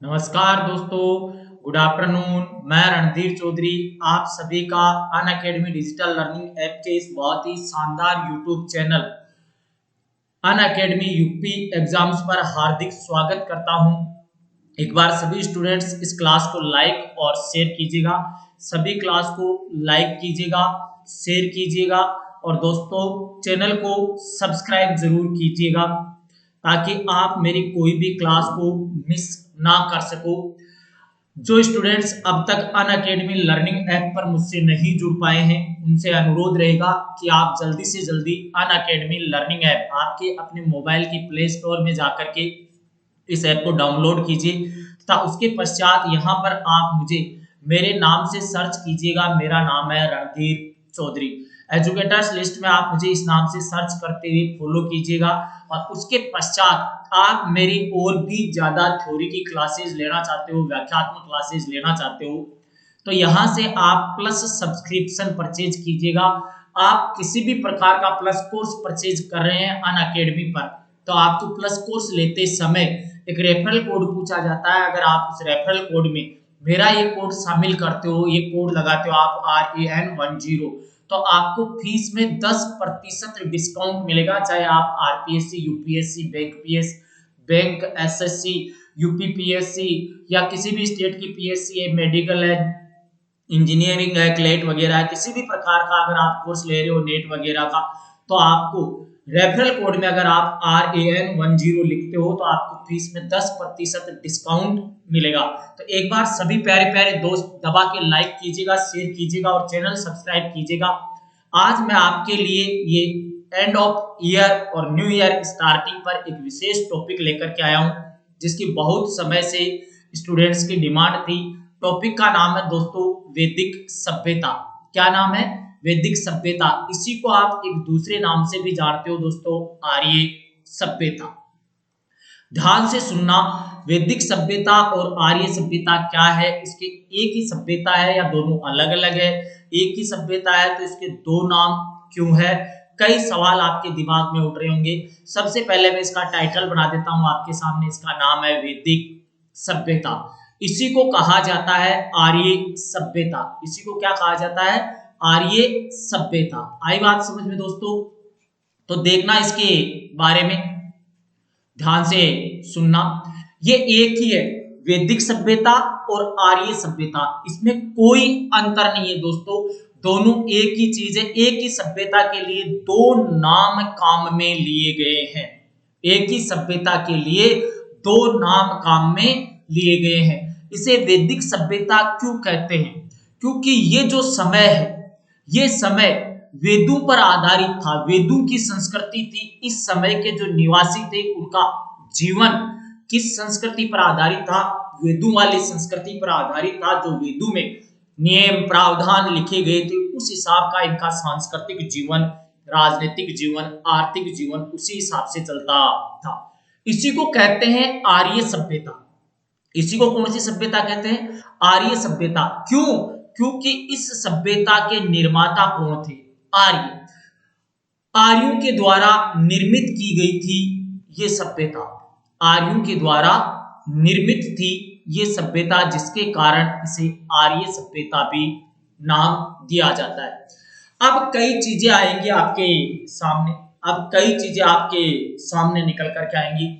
नमस्कार दोस्तों, good afternoon. मैं रणधीर चौधरी आप सभी का अन अकेडमी डिजिटल लर्निंग ऐप के इस बहुत ही शानदार यूट्यूब चैनल अन अकेडमी यूपी एग्जाम्स पर हार्दिक स्वागत करता हूं। एक बार सभी स्टूडेंट्स इस क्लास को लाइक और शेयर कीजिएगा। सभी क्लास को लाइक कीजिएगा, शेयर कीजिएगा और दोस्तों चैनल को सब्सक्राइब जरूर कीजिएगा ताकि आप मेरी कोई भी क्लास को मिस ना कर सको। जो स्टूडेंट्स अब तक अन अकेडमी लर्निंग ऐप पर मुझसे नहीं जुड़ पाए हैं उनसे अनुरोध रहेगा कि आप जल्दी से जल्दी अन अकेडमी लर्निंग ऐप आपके अपने मोबाइल की प्ले स्टोर में जाकर के इस ऐप को डाउनलोड कीजिए तथा उसके पश्चात यहाँ पर आप मुझे मेरे नाम से सर्च कीजिएगा। मेरा नाम है रणधीर चौधरी। एजुकेटर्स लिस्ट में आप मुझे इस नाम से सर्च करते हुए फॉलो कीजिएगा और उसके पश्चात आप मेरी और भी ज्यादा थ्योरी की क्लासेस लेना चाहते हो, व्याख्यात्मक क्लासेस लेना चाहते हो तो यहाँ से आप प्लस सब्सक्रिप्शन परचेज कीजिएगा। आप किसी भी प्रकार का प्लस कोर्स परचेज कर रहे हैं अन अकेडमी पर तो आपको प्लस कोर्स लेते समय एक रेफरल कोड पूछा जाता है। अगर आप उस रेफरल कोड में मेरा ये कोड शामिल करते हो, ये कोड लगाते हो आप RAN10 तो आपको फीस में 10% डिस्काउंट मिलेगा। चाहे आप RPSC, UPSC, bank PS, bank SSC, UPPSC या किसी भी स्टेट की पीएससी है, मेडिकल है, इंजीनियरिंग है, क्लेट वगैरह है, किसी भी प्रकार का अगर आप कोर्स ले रहे हो नेट वगैरह का तो आपको रेफरल कोड में अगर आप RAN10 लिखते हो तो आपको फीस में 10% डिस्काउंट मिलेगा। तो एक बार सभी प्यारे प्यारे दोस्त दबा के लाइक कीजिएगा, शेयर कीजिएगा और चैनल सब्सक्राइब कीजिएगा। आज मैं आपके लिए ये एंड ऑफ ईयर और न्यू ईयर स्टार्टिंग पर एक विशेष टॉपिक लेकर के आया हूं जिसकी बहुत समय से स्टूडेंट्स की डिमांड थी। टॉपिक का नाम है दोस्तों वैदिक सभ्यता। क्या नाम है? वैदिक सभ्यता। इसी को आप एक दूसरे नाम से भी जानते हो दोस्तों, आर्य सभ्यता। ध्यान से सुनना, वैदिक सभ्यता और आर्य सभ्यता क्या है? इसके एक ही सभ्यता है या दोनों अलग अलग है? एक ही सभ्यता है तो इसके दो नाम क्यों है? कई सवाल आपके दिमाग में उठ रहे होंगे। सबसे पहले मैं इसका टाइटल बना देता हूं आपके सामने। इसका नाम है वैदिक सभ्यता। इसी को कहा जाता है आर्य सभ्यता। इसी को क्या कहा जाता है? आर्य सभ्यता। आई बात समझ में दोस्तों? तो देखना इसके बारे में, ध्यान से सुनना। ये एक ही है, वैदिक सभ्यता और आर्य सभ्यता। इसमें कोई अंतर नहीं है दोस्तों, दोनों एक ही चीज है। एक ही सभ्यता के लिए दो नाम काम में लिए गए हैं। एक ही सभ्यता के लिए दो नाम काम में लिए गए हैं। इसे वैदिक सभ्यता क्यों कहते हैं? क्योंकि ये जो समय है, ये समय वेदों पर आधारित था। वेदों की संस्कृति थी। इस समय के जो निवासी थे उनका जीवन किस संस्कृति पर आधारित था? वेदों वाली संस्कृति पर आधारित था। जो वेदों में नियम प्रावधान लिखे गए थे उस हिसाब का इनका सांस्कृतिक जीवन, राजनीतिक जीवन, आर्थिक जीवन उसी हिसाब से चलता था। इसी को कहते हैं आर्य सभ्यता। इसी को कौन सी सभ्यता कहते हैं? आर्य सभ्यता। क्यों? क्योंकि इस सभ्यता के निर्माता कौन थे? आर्य। आर्यों के द्वारा निर्मित की गई थी ये सभ्यता। आर्यों के द्वारा निर्मित थी ये सभ्यता, जिसके कारण इसे आर्य सभ्यता भी नाम दिया जाता है। अब कई चीजें आएंगी आपके सामने, अब कई चीजें आपके सामने निकल करके आएंगी।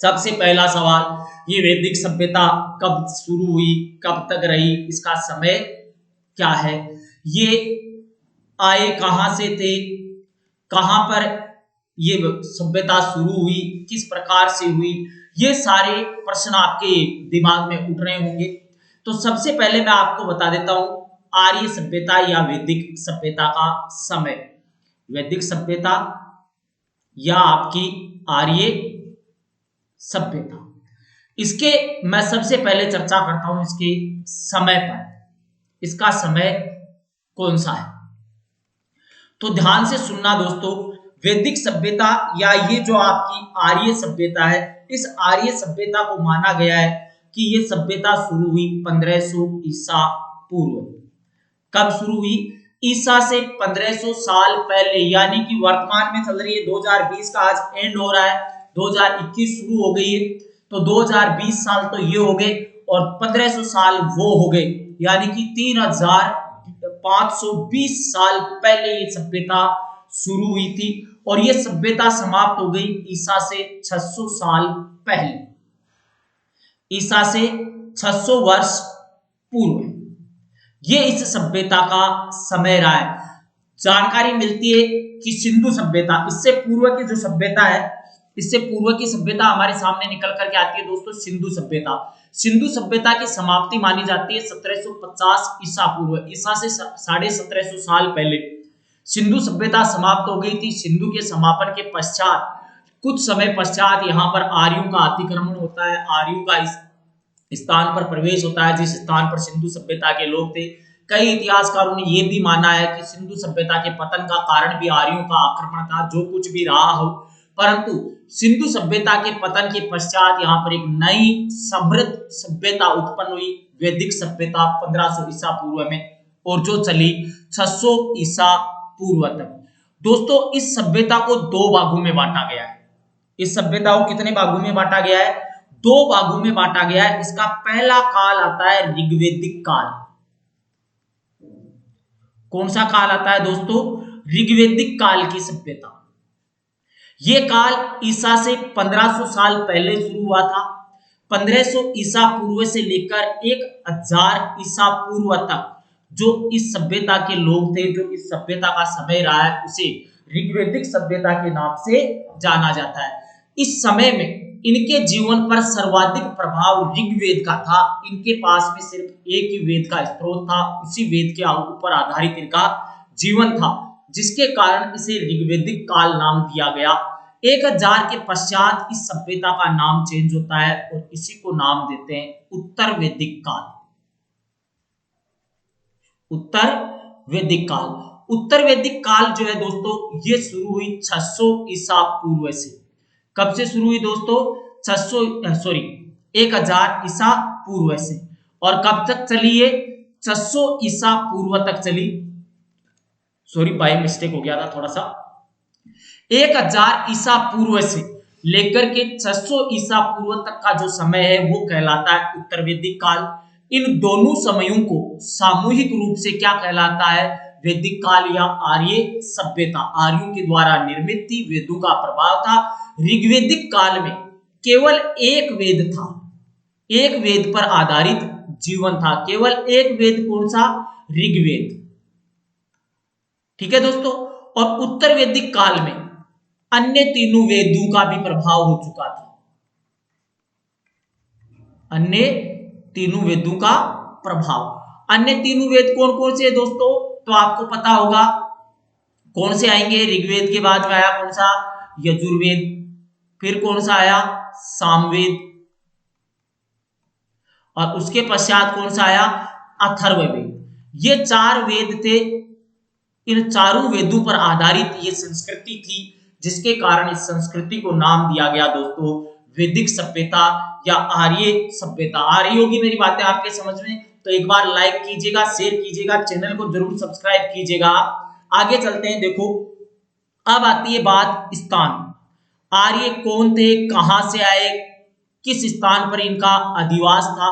सबसे पहला सवाल, ये वैदिक सभ्यता कब शुरू हुई, कब तक रही, इसका समय क्या है, ये आए कहां से थे, कहां पर ये सभ्यता शुरू हुई, किस प्रकार से हुई, ये सारे प्रश्न आपके दिमाग में उठ रहे होंगे। तो सबसे पहले मैं आपको बता देता हूं आर्य सभ्यता या वैदिक सभ्यता का समय। वैदिक सभ्यता या आपकी आर्य सभ्यता, इसके मैं सबसे पहले चर्चा करता हूं इसके समय पर। इसका समय कौन सा है? तो ध्यान से सुनना दोस्तों, वैदिक सभ्यता या ये जो आपकी आर्य सभ्यता है, इस आर्य सभ्यता को माना गया है कि ये सभ्यता शुरू हुई 1500 ईसा पूर्व। कब शुरू हुई? ईसा से 1500 साल पहले, यानी कि वर्तमान में चल रही है 2020 का आज एंड हो रहा है, 2021 शुरू हो गई है। तो 2020 साल तो ये हो गए और 1500 साल वो हो गए, यानी कि 3520 साल पहले ये सभ्यता शुरू हुई थी और ये सभ्यता समाप्त हो गई ईसा से 600 साल पहले, ईसा से 600 वर्ष पूर्व। ये इस सभ्यता का समय रहा है। जानकारी मिलती है कि सिंधु सभ्यता, इससे पूर्व की जो सभ्यता है, इससे पूर्व की सभ्यता हमारे सामने निकल करके आती है दोस्तों सिंधु सभ्यता। सिंधु सभ्यता की समाप्ति मानी जाती है 1750 ईसा पूर्व, ईसा से 1750 साल पहले सिंधु सभ्यता समाप्त हो गई थी। सिंधु के समापन के पश्चात कुछ समय पश्चात यहाँ पर आर्यों का अतिक्रमण होता है, आर्यों का इस स्थान पर प्रवेश होता है जिस स्थान पर सिंधु सभ्यता के लोग थे। कई इतिहासकारों ने यह भी माना है कि सिंधु सभ्यता के पतन का कारण भी आर्यों का आक्रमण था, जो कुछ भी रहा हो, परंतु सिंधु सभ्यता के पतन के पश्चात यहाँ पर एक नई समृद्ध सभ्यता उत्पन्न हुई, वैदिक सभ्यता 1500 ईसा पूर्व में, और जो चली 600 ईसा पूर्व तक। दोस्तों इस सभ्यता को दो भागों में बांटा गया है। इस सभ्यता को कितने भागों में बांटा गया है? दो भागों में बांटा गया है। इसका पहला काल आता है ऋग्वैदिक काल। कौन सा काल आता है दोस्तों? ऋग्वैदिक काल की सभ्यता। यह काल ईसा से 1500 साल पहले शुरू हुआ था। 1500 ईसा पूर्व से लेकर 1000 ईसा पूर्व तक जो इस सभ्यता के लोग थे, जो इस सभ्यता का समय रहा है, उसे ऋग्वैदिक सभ्यता के नाम से जाना जाता है। इस समय में इनके जीवन पर सर्वाधिक प्रभाव ऋग्वेद का था। इनके पास में सिर्फ एक ही वेद का स्रोत था, उसी वेद के ऊपर आधारित इनका जीवन था, जिसके कारण इसे ऋग्वैदिक काल नाम दिया गया। 1000 के पश्चात इस सभ्यता का नाम चेंज होता है और इसी को नाम देते हैं उत्तर वैदिक काल। उत्तर वैदिक काल, उत्तर वैदिक काल जो है दोस्तों, ये शुरू हुई 600 ईसा पूर्व से। कब से शुरू हुई दोस्तों? 1000 ईसा पूर्व से। और कब तक चली ये? 600 ईसा पूर्व तक चली। बाय मिस्टेक हो गया था थोड़ा सा। 1000 ईसा पूर्व से लेकर के 600 ईसा पूर्व तक का जो समय है वो कहलाता है उत्तर वैदिक काल। इन दोनों समयों को सामूहिक रूप से क्या कहलाता है? वैदिक काल या आर्य सभ्यता। आर्यों के द्वारा निर्मित थी, वेदों का प्रभाव था। ऋग्वैदिक काल में केवल एक वेद था, एक वेद पर आधारित जीवन था, केवल एक वेद। कौन सा? ऋग्वेद। ठीक है दोस्तों। और उत्तर वैदिक काल में अन्य तीनों वेदों का भी प्रभाव हो चुका था। अन्य तीनों वेदों का प्रभाव। अन्य तीनों वेद कौन कौन से है दोस्तों? तो आपको पता होगा कौन से आएंगे। ऋग्वेद के बाद में आया कौन सा? यजुर्वेद। फिर कौन सा आया? सामवेद। और उसके पश्चात कौन सा आया? अथर्ववेद। ये 4 वेद थे। इन चारों वेदों पर आधारित ये संस्कृति थी, जिसके कारण इस संस्कृति को नाम दिया गया दोस्तों वैदिक सभ्यता या आर्य सभ्यता। आ रही होगी मेरी बातें आपके समझ में? तो एक बार लाइक कीजिएगा, शेयर कीजिएगा, चैनल को जरूर सब्सक्राइब कीजिएगा। आगे चलते हैं। देखो अब आती है बात स्थान। आर्य कौन थे, कहां से आए, किस स्थान पर इनका अधिवास था?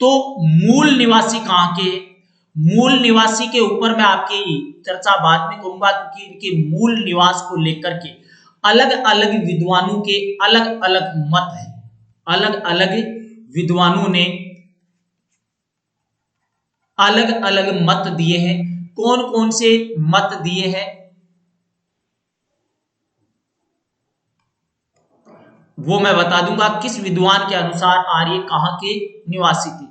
तो मूल निवासी कहां के? मूल निवासी के ऊपर मैं आपकी चर्चा बाद में करूंगा, क्योंकि इनके मूल निवास को लेकर के अलग अलग विद्वानों के अलग अलग मत है। अलग अलग विद्वानों ने अलग अलग मत दिए हैं। कौन कौन से मत दिए हैं वो मैं बता दूंगा, किस विद्वान के अनुसार आर्य कहां के निवासी थे।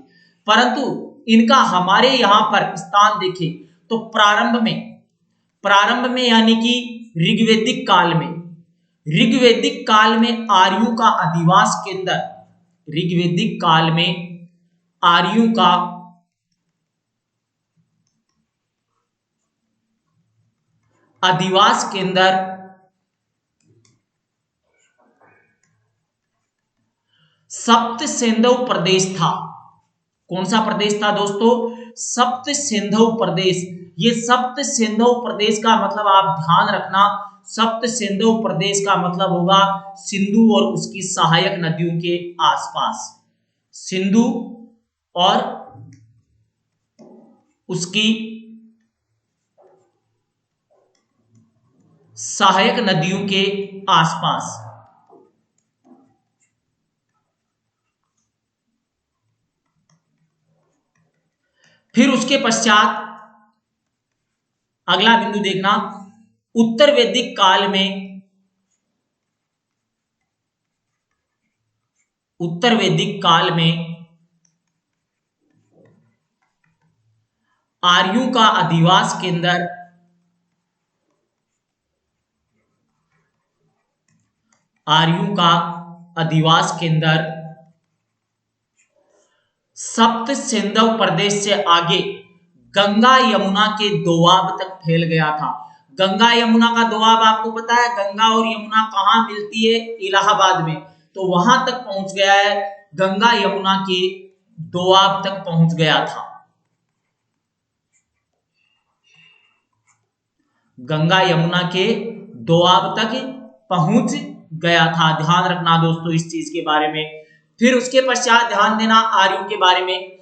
परंतु इनका हमारे यहां पर स्थान देखें तो प्रारंभ में यानी कि ऋग्वैदिक काल में, ऋग्वैदिक काल में आर्यों का अधिवास केंद्र, ऋग्वैदिक काल में आर्यों का अधिवास केंद्र सप्त सिंधु प्रदेश था। कौन सा प्रदेश था दोस्तों? सप्त सिंधु प्रदेश। ये सप्त सिंधु प्रदेश का मतलब आप ध्यान रखना, सप्त सिंधु प्रदेश का मतलब होगा सिंधु और उसकी सहायक नदियों के आसपास, सिंधु और उसकी सहायक नदियों के आसपास। फिर उसके पश्चात अगला बिंदु देखना, उत्तर वैदिक काल में, उत्तर वैदिक काल में आर्यों का अधिवास केंद्र, आर्यों का अधिवास केंद्र सप्त सिंधु प्रदेश से आगे गंगा यमुना के दोआब तक फैल गया था। गंगा यमुना का दोआब आपको पता है, गंगा और यमुना कहां मिलती है? इलाहाबाद में। तो वहां तक पहुंच गया है, गंगा यमुना के दोआब तक पहुंच गया था। गंगा यमुना के दोआब तक पहुंच गया था। ध्यान रखना दोस्तों इस चीज के बारे में। फिर उसके पश्चात ध्यान देना आर्यों के बारे में।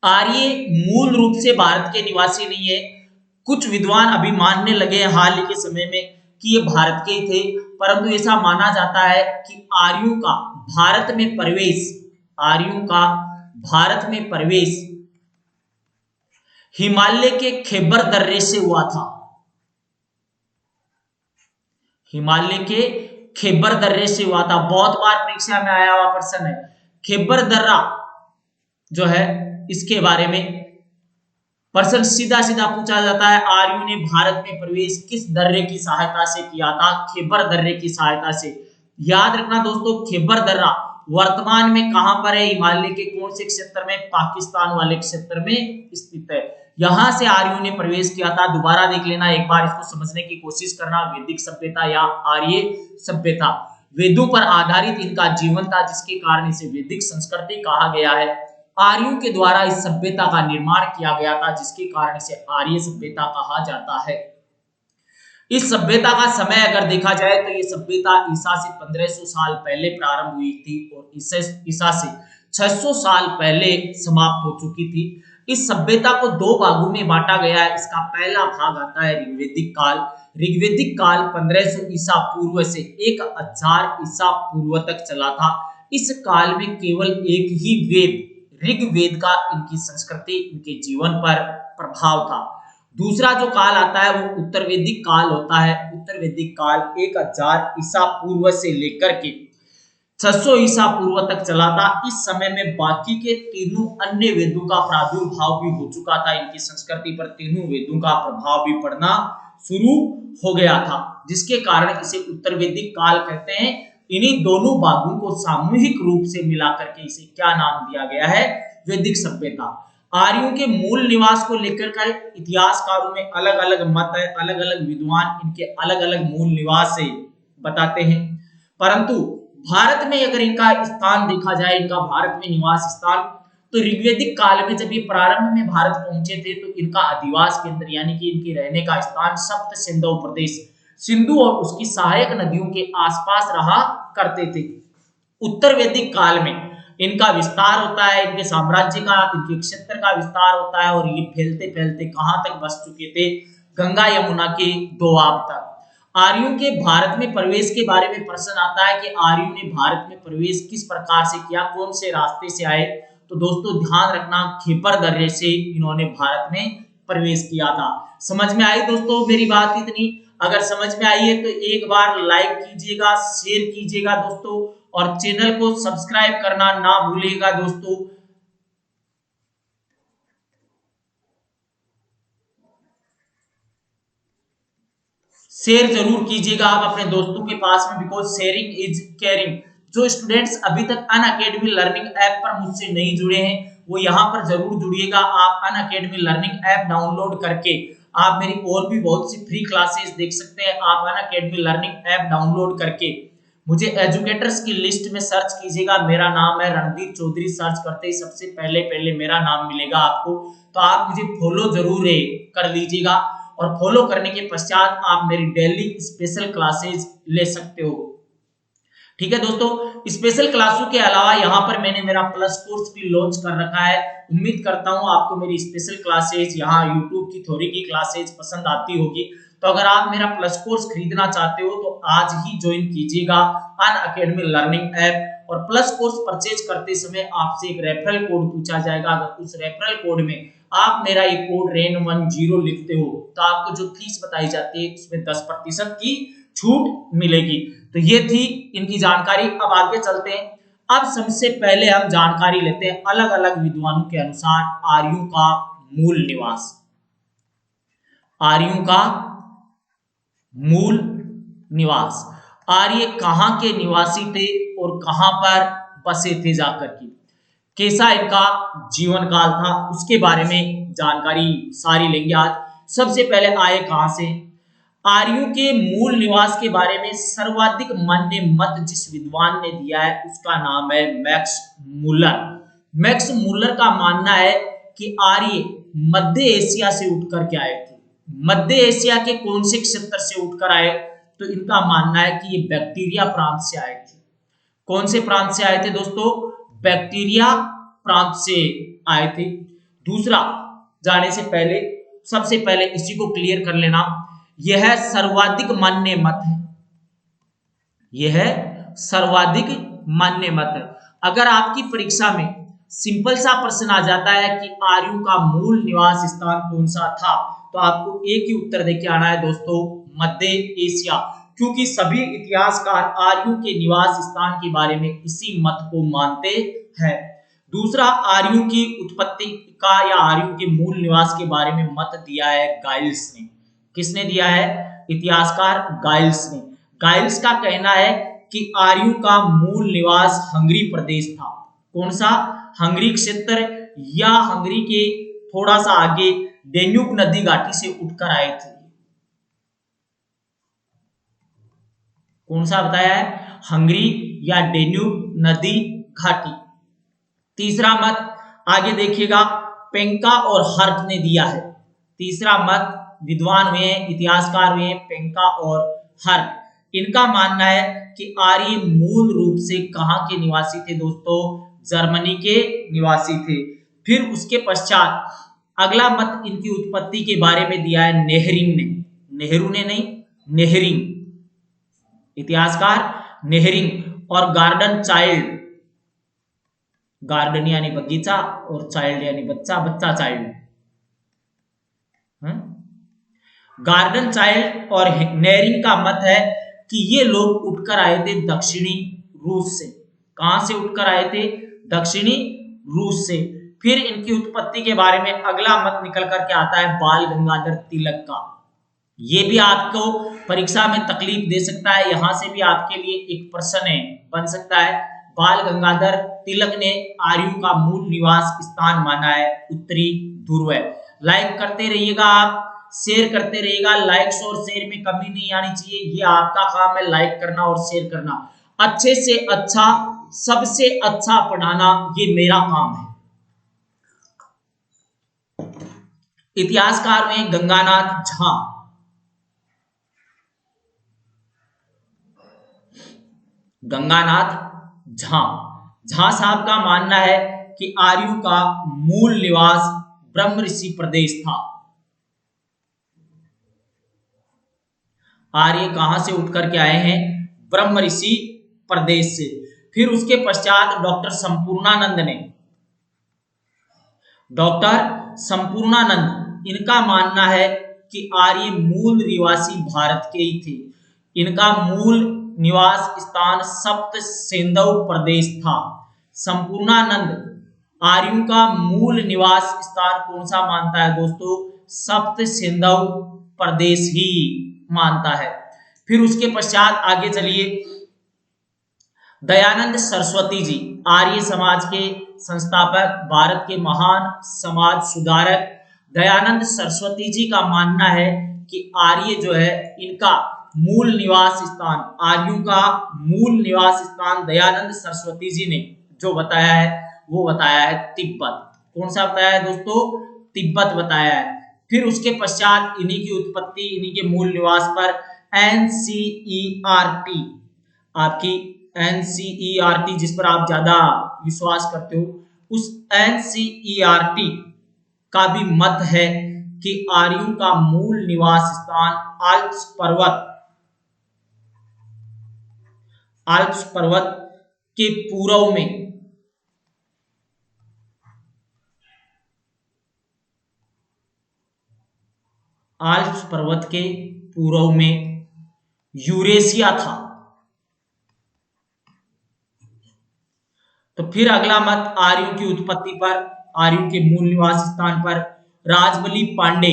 आर्य मूल रूप से भारत के निवासी नहीं है। कुछ विद्वान अभी मानने लगे हैं हाल ही के समय में कि ये भारत के ही थे, परंतु ऐसा माना जाता है कि आर्यों का भारत में प्रवेश, आर्यों का भारत में प्रवेश हिमालय के खैबर दर्रे से हुआ था। हिमालय के खैबर दर्रे से हुआ था। बहुत बार परीक्षा में आया हुआ प्रश्न है। खैबर दर्रा जो है इसके बारे में प्रश्न सीधा सीधा पूछा जाता है। आर्यों ने भारत में प्रवेश किस दर्रे की सहायता से किया था? खैबर दर्रे की सहायता से। याद रखना दोस्तों, खैबर दर्रा वर्तमान में कहां पर है? हिमालय के कौन से क्षेत्र में? पाकिस्तान वाले क्षेत्र में स्थित है। यहां से आर्यों ने प्रवेश किया था। दोबारा देख लेना, एक बार इसको समझने की कोशिश करना। वैदिक सभ्यता या आर्य सभ्यता, वेदों पर आधारित इनका जीवन था, जिसके कारण इसे वैदिक संस्कृति कहा गया है। आर्यों के द्वारा इस सभ्यता का निर्माण किया गया था, जिसके कारण इसे आर्य सभ्यता कहा जाता है। इस सभ्यता का समय अगर देखा जाए तो ये सभ्यता ईसा से 1500 साल पहले प्रारंभ हुई थी और ईसा से 600 साल पहले समाप्त हो चुकी थी। इस सभ्यता को दो भागों में बांटा गया है। इसका पहला भाग आता है ऋग्वैदिक काल। ऋग्वैदिक काल 1500 ईसा पूर्व से 1000 ईसा पूर्व तक चला था। इस काल में केवल एक ही वेद, ऋग्वेद का इनकी संस्कृति, इनके जीवन पर प्रभाव था। दूसरा जो काल आता है वो उत्तर वैदिक काल होता है। उत्तर वैदिक काल 1000 ईसा पूर्व से लेकर के 600 ईसा पूर्व तक चला था। इस समय में बाकी के तीनों अन्य वेदों का प्रादुर्भाव भी हो चुका था। इनकी संस्कृति पर तीनों वेदों का प्रभाव भी पड़ना शुरू हो गया था, जिसके कारण इसे उत्तर वैदिक काल कहते हैं। इन्हीं दोनों भागों को सामूहिक रूप से मिलाकर के इसे क्या नाम दिया गया है? वैदिक सभ्यता। आर्यों के मूल निवास को लेकर का इतिहासकारों में अलग अलग मत है। अलग अलग विद्वान इनके अलग अलग मूल निवास से बताते हैं, परंतु भारत में अगर इनका स्थान देखा जाए, इनका भारत में निवास स्थान, तो ऋग्वैदिक काल में जब ये प्रारंभ में भारत पहुंचे थे तो इनका अधिवास केंद्र यानी कि इनके रहने का स्थान सप्त सिंधु प्रदेश, सिंधु और उसकी सहायक नदियों के आसपास रहा करते थे। उत्तर वैदिक काल में इनका विस्तार होता है, इनके साम्राज्य का, इनके क्षेत्र का विस्तार होता है और ये फैलते फैलते कहां तक बस चुके थे? गंगा यमुना के दोआब तक। आर्यों के भारत में प्रवेश के बारे में प्रश्न आता है कि आर्यों ने भारत में प्रवेश किस प्रकार से किया, कौन से रास्ते से आए? तो दोस्तों ध्यान रखना, खैबर दर्रे से इन्होंने भारत में प्रवेश किया था। समझ में आई दोस्तों मेरी बात इतनी? अगर समझ में आई है तो एक बार लाइक कीजिएगा, शेयर कीजिएगा दोस्तों, और चैनल को सब्सक्राइब करना ना भूलिएगा दोस्तों। शेयर जरूर कीजिएगा आप अपने दोस्तों के पास में, बिकॉज शेयरिंग इज केयरिंग। जो स्टूडेंट्स अभी तक अनअकैडमी लर्निंग ऐप पर मुझसे नहीं जुड़े हैं वो यहाँ पर जरूर जुड़िएगा। आप अनअकैडमी लर्निंग ऐप डाउनलोड करके आप मेरी और भी बहुत सी फ्री क्लासेस देख सकते हैं। आप अनअकैडमी लर्निंग ऐप डाउनलोड करके मुझे एजुकेटर्स की लिस्ट में सर्च कीजिएगा। मेरा नाम है रणदीप चौधरी। सर्च करते ही सबसे पहले मेरा नाम मिलेगा आपको, तो आप मुझे फॉलो जरूर कर लीजिएगा। और फॉलो करने के पश्चात आप मेरी डेली स्पेशल क्लासेज ले सकते हो। ठीक है दोस्तों, स्पेशल क्लासों के अलावा यहाँ पर मैंने मेरा प्लस कोर्स भी लॉन्च कर रखा है। उम्मीद करता हूँ आपको मेरी स्पेशल क्लासेज यहाँ यूट्यूब की थ्योरी की क्लासेज पसंद आती होगी। तो अगर आप मेरा प्लस कोर्स खरीदना चाहते हो तो आज ही ज्वाइन कीजिएगा अनअकैडमी लर्निंग ऐप। और प्लस कोर्स परचेज करते समय आपसे एक रेफरल कोड पूछा जाएगा। अगर उस रेफरल कोड में आप मेरा ये कोड REN10 लिखते हो तो आपको जो फीस बताई जाती है उसमें 10% की छूट मिलेगी। तो ये थी इनकी जानकारी। अब आगे चलते हैं। अब सबसे पहले हम जानकारी लेते हैं अलग अलग विद्वानों के अनुसार आर्यों का मूल निवास। आर्यों का मूल निवास, आर्य कहां के निवासी थे और कहां पर बसे थे जाकर के, कैसा इनका जीवन काल था, उसके बारे में जानकारी सारी लेंगे आज। सबसे पहले आए कहां से। आर्यों के मूल निवास के बारे में सर्वाधिक मान्य मत जिस विद्वान ने दिया है उसका नाम है मैक्स मुलर। मैक्स मुलर का मानना है कि आर्य मध्य एशिया से उठकर के आए थे। मध्य एशिया के कौन से क्षेत्र से उठकर आए, तो इनका मानना है कि ये बैक्टीरिया प्रांत से आए थे। कौन से प्रांत से आए थे दोस्तों, बैक्टीरिया प्रांत से आए थे। दूसरा, जाने से पहले सबसे पहले इसी को क्लियर कर लेना, यह सर्वाधिक मान्य मत है। यह सर्वाधिक मान्य मत है। अगर आपकी परीक्षा में सिंपल सा प्रश्न आ जाता है कि आर्यों का मूल निवास स्थान कौन सा था, तो आपको एक ही उत्तर देके आना है दोस्तों, मध्य एशिया। क्योंकि सभी इतिहासकार आर्यों के निवास स्थान के बारे में इसी मत को मानते हैं। दूसरा, आर्यों की उत्पत्ति का या आर्यों के मूल निवास के बारे में मत दिया है गाइल्स ने। किसने दिया है, इतिहासकार गाइल्स ने। गाइल्स का कहना है कि आर्यों का मूल निवास हंगरी प्रदेश था। कौन सा, हंगरी क्षेत्र या हंगरी के थोड़ा सा आगे डेन्यूब नदी घाटी से उठकर आए थे। कौन सा बताया है, हंगरी या डेन्यूब नदी घाटी। तीसरा मत आगे देखिएगा, पेंका और हर्ट ने दिया है। तीसरा मत विद्वान हुए, इतिहासकार हुए पेंका और हर्ट। इनका मानना है कि आर्य मूल रूप से कहां के निवासी थे दोस्तों, जर्मनी के निवासी थे। फिर उसके पश्चात अगला मत इनकी उत्पत्ति के बारे में दिया है नेहरिंग ने। नेहरू ने नहीं, नेहरिंग, इतिहासकार नेहरिंग। और गार्डन चाइल्ड, गार्डन यानी बगीचा और चाइल्ड यानी बच्चा, बच्चा चाइल्ड, गार्डन चाइल्ड और नेहरिंग का मत है कि ये लोग उठकर आए थे दक्षिणी रूस से। कहां से उठकर आए थे, दक्षिणी रूस से। फिर इनकी उत्पत्ति के बारे में अगला मत निकल करके आता है बाल गंगाधर तिलक का। ये भी आपको परीक्षा में तकलीफ दे सकता है, यहां से भी आपके लिए एक प्रश्न बन सकता है। बाल गंगाधर तिलक ने आर्यों का मूल निवास स्थान माना है उत्तरी ध्रुव। लाइक करते रहिएगा, आप शेयर करते रहिएगा। लाइक्स और शेयर में कमी नहीं आनी चाहिए, ये आपका काम है, लाइक करना और शेयर करना। अच्छे से अच्छा, सबसे अच्छा पढ़ाना, ये मेरा काम है। इतिहासकार में गंगानाथ झा। गंगानाथ झा, झा साहब का मानना है कि आर्यों का मूल निवास ब्रह्म ऋषि प्रदेश था। आर्य कहां से उठकर के आए हैं, ब्रह्म ऋषि प्रदेश से। फिर उसके पश्चात डॉक्टर संपूर्णानंद ने, डॉक्टर संपूर्णानंद, इनका मानना है कि आर्य मूल निवासी भारत के ही थे। इनका मूल निवास स्थान सप्त सिंधु प्रदेश था। संपूर्णानंद आर्यों का मूल निवास स्थान कौन सा मानता है दोस्तों, सप्त सिंधु प्रदेश ही मानता है। फिर उसके पश्चात आगे चलिए, दयानंद सरस्वती जी, आर्य समाज के संस्थापक, भारत के महान समाज सुधारक दयानंद सरस्वती जी का मानना है कि आर्य जो है इनका मूल निवास स्थान, आर्यों का मूल निवास स्थान दयानंद सरस्वती जी ने जो बताया है वो बताया है तिब्बत। कौन सा बताया है दोस्तों, तिब्बत बताया है। फिर उसके पश्चात इन्हीं की उत्पत्ति, इन्हीं के मूल निवास पर एनसीईआरटी, आपकी एनसीईआरटी जिस पर आप ज्यादा विश्वास करते हो, उस एनसीईआरटी का भी मत है कि आर्यों का मूल निवास स्थान आल्प्स पर्वत के पूर्व में, आल्प्स पर्वत के पूर्व में यूरेशिया था। तो फिर अगला मत आर्यों की उत्पत्ति पर, आर्यों के मूल निवास स्थान पर राजबली पांडे,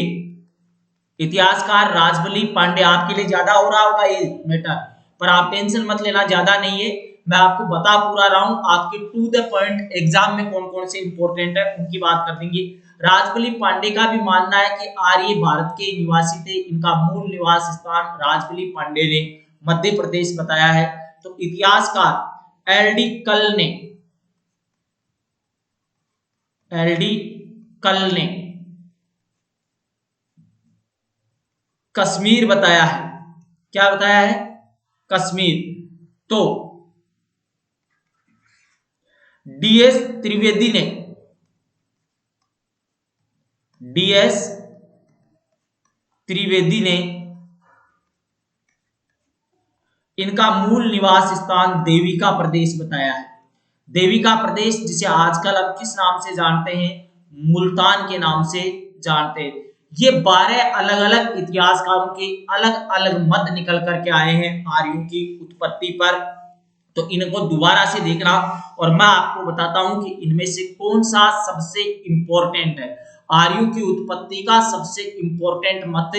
इतिहासकार राजबली पांडे, आपके लिए ज्यादा हो रहा होगा ये मैटर, पर आप टेंशन मत लेना, ज्यादा नहीं है, मैं आपको बता पूरा रहा हूं, आपके टू द पॉइंट एग्जाम में कौन कौन से इंपॉर्टेंट है उनकी बात कर देंगे। राजबली पांडे का भी मानना है कि आर्य भारत के निवासी थे, इनका मूल निवास स्थान राजबली पांडे ने मध्य प्रदेश बताया है। तो इतिहासकार एलडी कल ने कश्मीर बताया है। क्या बताया है? कश्मीर। तो डीएस त्रिवेदी ने इनका मूल निवास स्थान देविका प्रदेश बताया है। देविका प्रदेश जिसे आजकल अब किस नाम से जानते हैं? मुल्तान के नाम से जानते हैं। ये 12 अलग अलग इतिहासकारों के अलग अलग मत निकल करके आए हैं आर्यों की उत्पत्ति पर, तो इनको दोबारा से देखना और मैं आपको बताता हूं कि इनमें से कौन सा सबसे इंपॉर्टेंट है। आर्यों की उत्पत्ति का सबसे इंपॉर्टेंट मत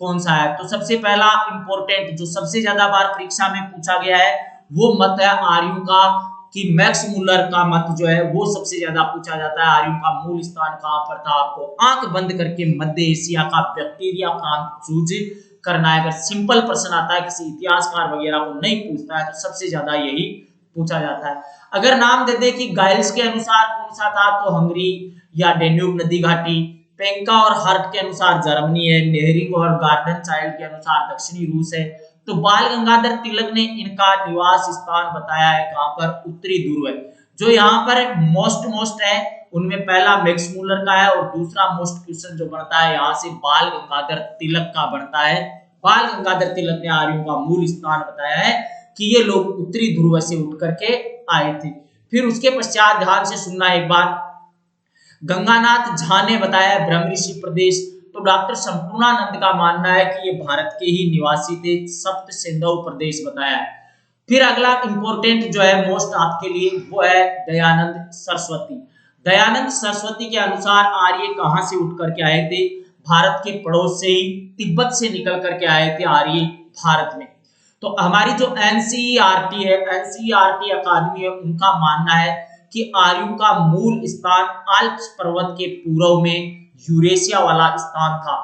कौन सा है? तो सबसे पहला इंपॉर्टेंट जो सबसे ज्यादा बार परीक्षा में पूछा गया है वो मत है आर्यों का, कि मैक्स मुलर का मत जो है वो सबसे ज्यादा पूछा जाता है। आर्यों का मूल स्थान कहां पर था? आपको आंख बंद करके मध्य एशिया का बैक्टीरिया प्रांत चूज करना है। अगर सिंपल प्रश्न आता है, किसी इतिहासकार वगैरह को नहीं पूछता है, तो सबसे ज्यादा यही पूछा जाता है। अगर नाम दे दे कि गाइल्स के अनुसार कौन सा था, तो हंगरी या डेन्यूब नदी घाटी, पेंका और हर्ट के अनुसार जर्मनी है, नेहरिंग और गार्डन चाइल्ड के अनुसार दक्षिणी रूस है। तो बाल गंगाधर तिलक ने इनका निवास स्थान बताया है कहां पर? उत्तरी ध्रुव है। जो यहाँ पर मोस्ट है उनमें पहला मैक्स मुलर का है और दूसरा मोस्ट क्वेश्चन जो बनता है यहाँ से बाल गंगाधर तिलक का बनता है। बाल गंगाधर तिलक ने आर्यों का मूल स्थान बताया है कि ये लोग उत्तरी ध्रुव से उठ करके आए थे। फिर उसके पश्चात ध्यान से सुनना एक बार, गंगानाथ झा ने बताया ब्रह्म ऋषि प्रदेश। तो डॉक्टर संपूर्णानंद का मानना है कि ये भारत के ही निवासी थे, सप्त सिंधु प्रदेश बताया है। फिर अगला इंपॉर्टेंट जो है मोस्ट आपके लिए वो है दयानंद सरस्वती। दयानंद सरस्वती के अनुसार आर्य कहां से उठ करके आए थे? भारत के पड़ोस से ही, तिब्बत से निकल करके आए थे आर्य भारत में। तो हमारी जो एनसीईआरटी है, एनसीईआरटी अकादमी है, उनका मानना है कि आर्यों का मूल स्थान आल्प्स पर्वत के पूर्व में यूरेशिया वाला स्थान था।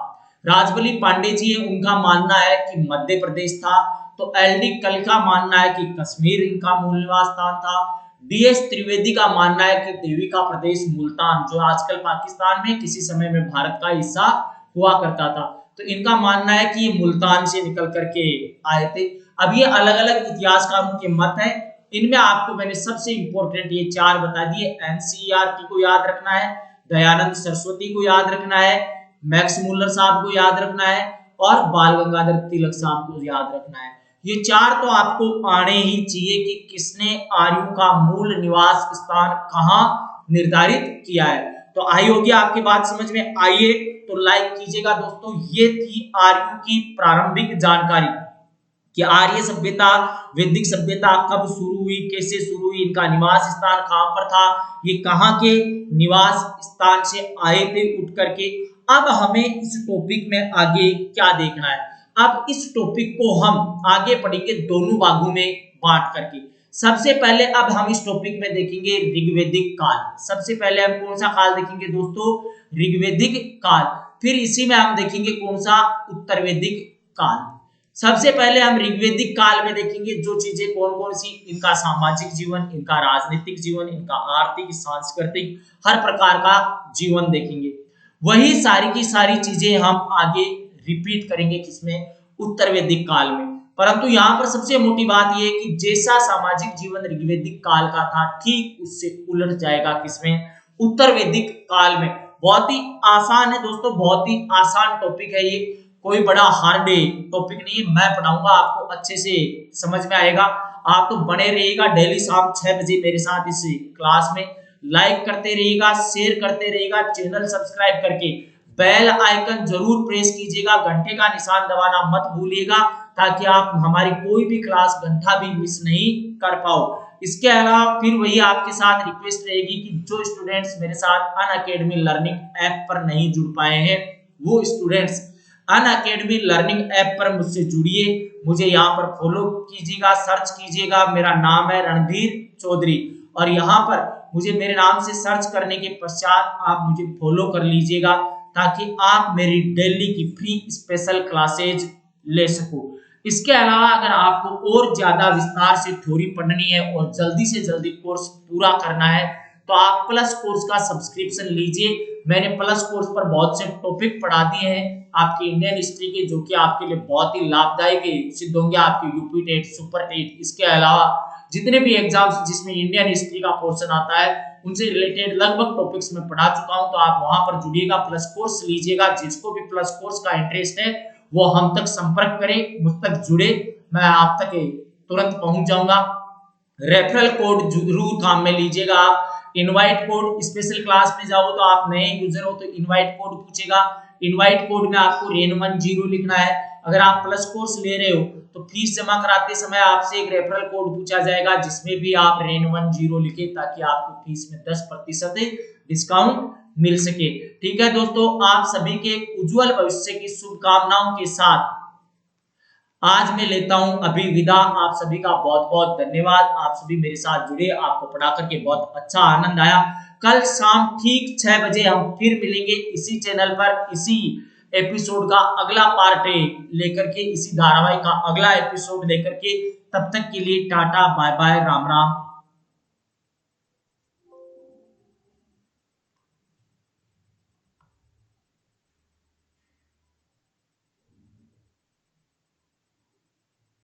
राजबली पांडे जी है, उनका मानना है कि मध्य प्रदेश था। तो एलडी कल का मानना है कि कश्मीर इनका मूल निवास स्थान था। डीएस त्रिवेदी का मानना है कि देविका प्रदेश मुल्तान, जो आजकल पाकिस्तान में किसी समय में भारत का हिस्सा हुआ करता था, तो इनका मानना है कि ये मुल्तान से निकल करके आए थे। अब ये अलग अलग इतिहासकारों के मत है, इनमें आपको मैंने सबसे इंपॉर्टेंट ये 4 बता दिए। एनसीईआरटी को याद रखना है, दयानंद सरस्वती को याद रखना है, मैक्स मुलर साहब को याद रखना है और बाल गंगाधर तिलक साहब को याद रखना है। ये 4 तो आपको आने ही चाहिए कि किसने आर्यों का मूल निवास स्थान कहां निर्धारित किया है। तो आई होगी आपकी बात समझ में आइए, तो लाइक कीजिएगा दोस्तों। ये थी आर्यों की प्रारंभिक जानकारी कि आर्य सभ्यता, वैदिक सभ्यता कब शुरू हुई, कैसे शुरू हुई, इनका निवास स्थान कहां पर था, ये कहां के निवास स्थान से आए थे उठ करके। अब हमें इस टॉपिक में आगे क्या देखना है? अब इस टॉपिक को हम आगे पढ़ेंगे दोनों भागों में बांट करके। सबसे पहले अब हम इस टॉपिक में देखेंगे ऋग्वैदिक काल। सबसे पहले हम कौन सा काल देखेंगे दोस्तों? ऋग्वैदिक काल। फिर इसी में हम देखेंगे कौन सा? उत्तरवैदिक काल। सबसे पहले हम ऋग्वैदिक काल में देखेंगे जो चीजें कौन कौन सी, इनका सामाजिक जीवन, इनका राजनीतिक जीवन, इनका आर्थिक, सांस्कृतिक, हर प्रकार का जीवन देखेंगे। वही सारी की सारी चीजें हम आगे रिपीट करेंगे किसमें, उत्तर वैदिक काल में। परंतु यहाँ पर सबसे मोटी बात यह है कि जैसा सामाजिक जीवन ऋग्वैदिक काल का था ठीक उससे उलट जाएगा किसमें, उत्तर वैदिक काल में। बहुत ही आसान है दोस्तों, बहुत ही आसान टॉपिक है ये, कोई बड़ा हार्ड टॉपिक नहीं है। मैं पढ़ाऊंगा आपको अच्छे से समझ में आएगा। आप तो बने रहिएगा डेली शाम 6 बजे मेरे साथ इस क्लास में। लाइक करते रहिएगा, शेयर करते रहिएगा, चैनल सब्सक्राइब करके बेल आइकन जरूर प्रेस कीजिएगा, घंटे का निशान दबाना मत भूलिएगा, ताकि आप हमारी कोई भी क्लास घंटा भी मिस नहीं कर पाओ। इसके अलावा फिर वही आपके साथ रिक्वेस्ट रहेगी कि जो स्टूडेंट्स मेरे साथ अनअकैडमी लर्निंग ऐप पर नहीं जुड़ पाए हैं, वो स्टूडेंट्स अनअकैडमी लर्निंग ऐप पर मुझसे जुड़िए, मुझे यहाँ पर फॉलो कीजिएगा, सर्च कीजिएगा, मेरा नाम है रणधीर चौधरी, और यहाँ पर मुझे मेरे नाम से सर्च करने के पश्चात आप मुझे फॉलो कर लीजिएगा, ताकि आप मेरी डेली की फ्री स्पेशल क्लासेज ले सको। इसके अलावा अगर आपको और ज्यादा विस्तार से थ्योरी पढ़नी है और जल्दी से जल्दी कोर्स पूरा करना है, तो आप प्लस कोर्स का सब्सक्रिप्शन लीजिए। मैंने प्लस कोर्स पर बहुत से टॉपिक पढ़ा दिए हैं आपकी इंडियन हिस्ट्री के, जो कि आपके लिए बहुत ही लाभदायक सिद्ध होंगे, आपके यूपी टेट, सुपर टेट। इसके अलावा जितने भी एग्जाम्स जिसमें इंडियन हिस्ट्री का पोर्शन आता है, उनसे रिलेटेड लगभग टॉपिक्स में पढ़ा चुका हूं। तो आप वहां पर जुड़िएगा, प्लस कोर्स लीजिएगा। जिसको भी प्लस कोर्स का इंटरेस्ट है वो हम तक संपर्क करें, मुझ तक जुड़े, मैं आप तक तुरंत पहुंच जाऊंगा। रेफरल कोड जरूर काम में लीजिएगा आप। इनवाइट कोड, स्पेशल क्लास में जाओ तो आप नए यूजर हो तो इनवाइट कोड पूछेगा, इनवाइट कोड में आपको REN10 लिखना है। अगर आप प्लस कोर्स ले रहे हो तो फीस जमा कराते समय आपसे एक रेफरल कोड पूछा जाएगा, जिसमें भी आप REN10 लिखे, ताकि आपको फीस में 10% डिस्काउंट मिल सके। ठीक है दोस्तों, आप सभी के उज्जवल भविष्य की शुभकामनाओं के साथ आज मैं लेता हूं अभी विदा। आप सभी का बहुत बहुत धन्यवाद, आप सभी मेरे साथ जुड़े, आपको पढ़ा करके बहुत अच्छा आनंद आया। कल शाम ठीक 6 बजे हम फिर मिलेंगे इसी चैनल पर, इसी एपिसोड का अगला पार्ट लेकर के, इसी धारावाहिक का अगला एपिसोड लेकर के। तब तक के लिए tata bye bye, Ram Ram.